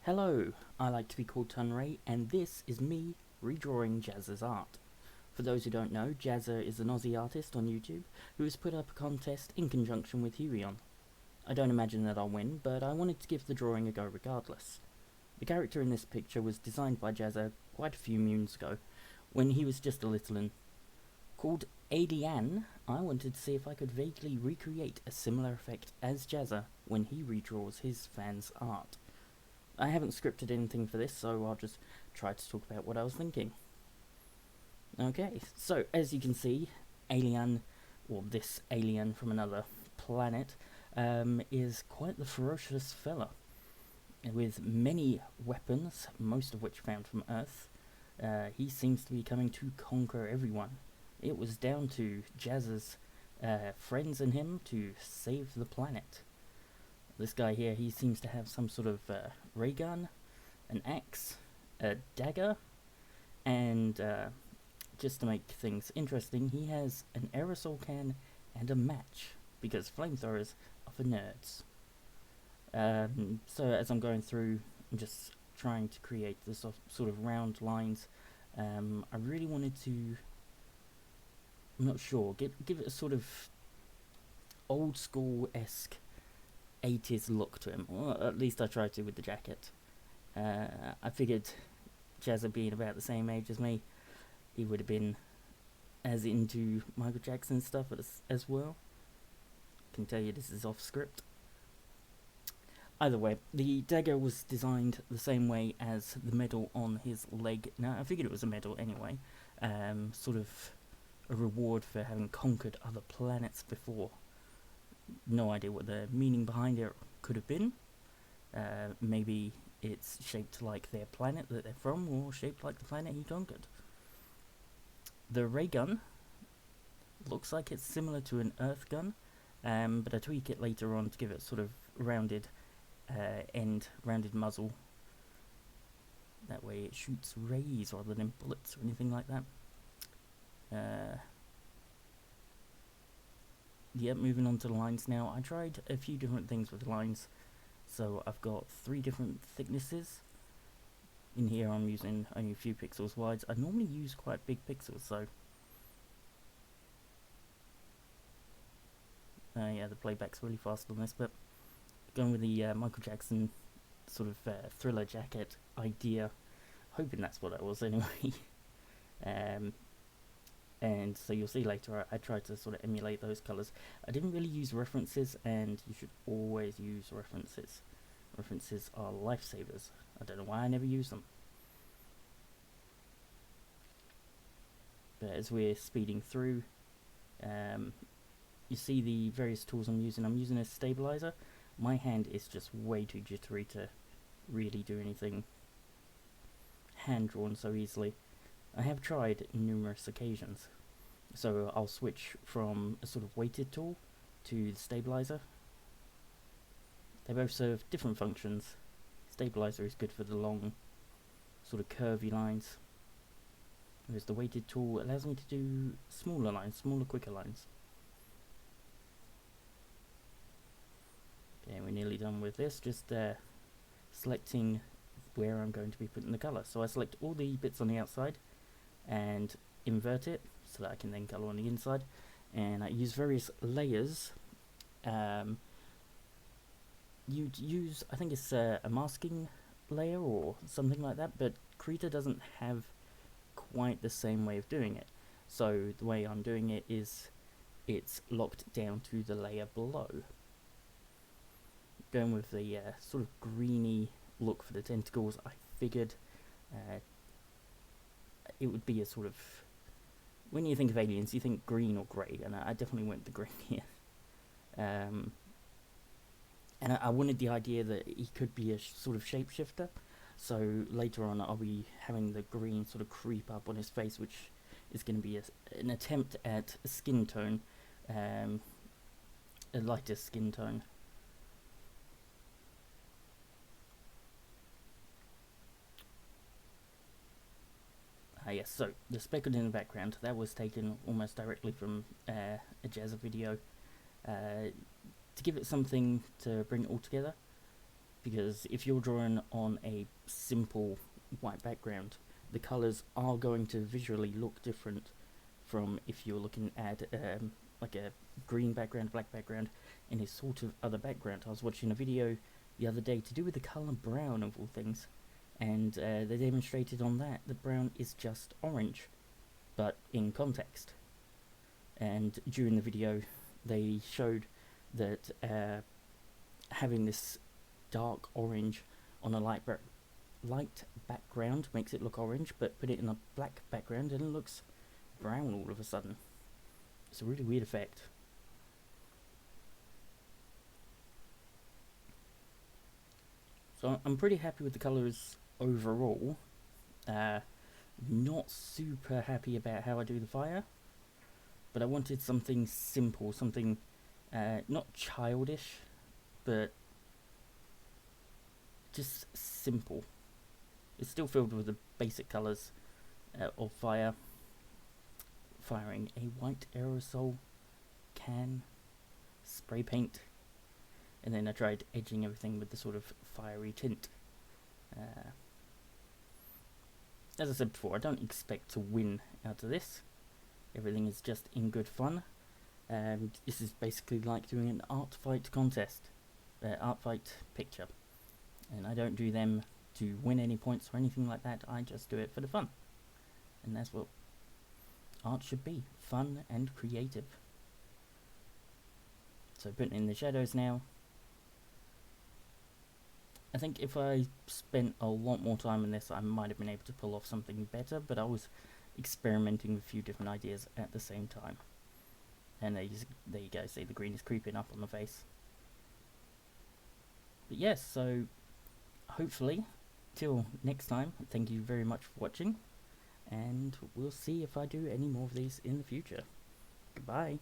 Hello, I like to be called Tunray, and this is me redrawing Jazz's art. For those who don't know, Jazza is an Aussie artist on YouTube who has put up a contest in conjunction with Huion. I don't imagine that I'll win, but I wanted to give the drawing a go regardless. The character in this picture was designed by Jazza quite a few moons ago, when he was just a littlin. Called Alien, I wanted to see if I could vaguely recreate a similar effect as Jazza when he redraws his fans' art. I haven't scripted anything for this, so I'll just try to talk about what I was thinking. Okay, so as you can see, Alien, or this alien from another planet, is quite the ferocious fella. With many weapons, most of which found from Earth, he seems to be coming to conquer everyone. It was down to Jazz's friends and him to save the planet. This guy here, he seems to have some sort of ray gun, an axe, a dagger, and just to make things interesting, he has an aerosol can and a match, because flamethrowers are for nerds. So as I'm going through, I'm just trying to create this sort of round lines. I really wanted to, I'm not sure, give it a sort of old school-esque 80s look to him, or at least I tried to with the jacket. I figured Jazza being about the same age as me, he would have been as into Michael Jackson stuff as well. I can tell you this is off script. Either way, the dagger was designed the same way as the medal on his leg. Now, I figured it was a medal anyway, sort of a reward for having conquered other planets before. No idea what the meaning behind it could have been. Maybe it's shaped like their planet that they're from, or shaped like the planet he conquered. The ray gun looks like it's similar to an earth gun, but I tweak it later on to give it sort of rounded rounded muzzle. That way it shoots rays rather than bullets or anything like that. Yep, moving on to the lines now. I tried a few different things with the lines. So I've got 3 different thicknesses. In here I'm using only a few pixels wide. I normally use quite big pixels, so yeah, the playback's really fast on this, but going with the Michael Jackson sort of thriller jacket idea, hoping that's what it was anyway. And so you'll see later I tried to sort of emulate those colours. I didn't really use references, and you should always use references. References are lifesavers. I don't know why I never use them. But as we're speeding through, you see the various tools I'm using. I'm using a stabilizer. My hand is just way too jittery to really do anything hand-drawn so easily. I have tried numerous occasions, so I'll switch from a sort of weighted tool to the stabilizer. They both serve different functions. Stabilizer is good for the long, sort of curvy lines, whereas the weighted tool allows me to do smaller lines, smaller, quicker lines. Okay, we're nearly done with this, just selecting where I'm going to be putting the colour. So I select all the bits on the outside and invert it so that I can then colour on the inside, and I use various layers. You'd use, I think it's a masking layer or something like that, but Krita doesn't have quite the same way of doing it. So the way I'm doing it is it's locked down to the layer below. Going with the sort of greeny look for the tentacles, I figured it would be a sort of, when you think of aliens you think green or grey, and I definitely went the green here. And I wanted the idea that he could be a sort of shapeshifter, so later on I'll be having the green sort of creep up on his face, which is going to be an attempt at a skin tone, a lighter skin tone. Yes, so the speckled in the background, that was taken almost directly from a Jazza video. To give it something to bring it all together, because if you're drawing on a simple white background, the colours are going to visually look different from if you're looking at like a green background, black background, and a sort of other background. I was watching a video the other day to do with the colour brown of all things, and they demonstrated on that brown is just orange, but in context. And during the video, they showed that having this dark orange on a light background makes it look orange, but put it in a black background and it looks brown all of a sudden. It's a really weird effect. So I'm pretty happy with the colours overall. Not super happy about how I do the fire, but I wanted something simple, something not childish, but just simple. It's still filled with the basic colours of fire. Firing a white aerosol can, spray paint, and then I tried edging everything with the sort of fiery tint. As I said before, I don't expect to win out of this. Everything is just in good fun. This is basically like doing an art fight contest, art fight picture, and I don't do them to win any points or anything like that. I just do it for the fun, and that's what art should be: fun and creative. So putting in the shadows now. I think if I spent a lot more time in this, I might have been able to pull off something better, but I was experimenting with a few different ideas at the same time. And there you go, see the green is creeping up on the face. But yes, so hopefully, till next time, thank you very much for watching, and we'll see if I do any more of these in the future. Goodbye.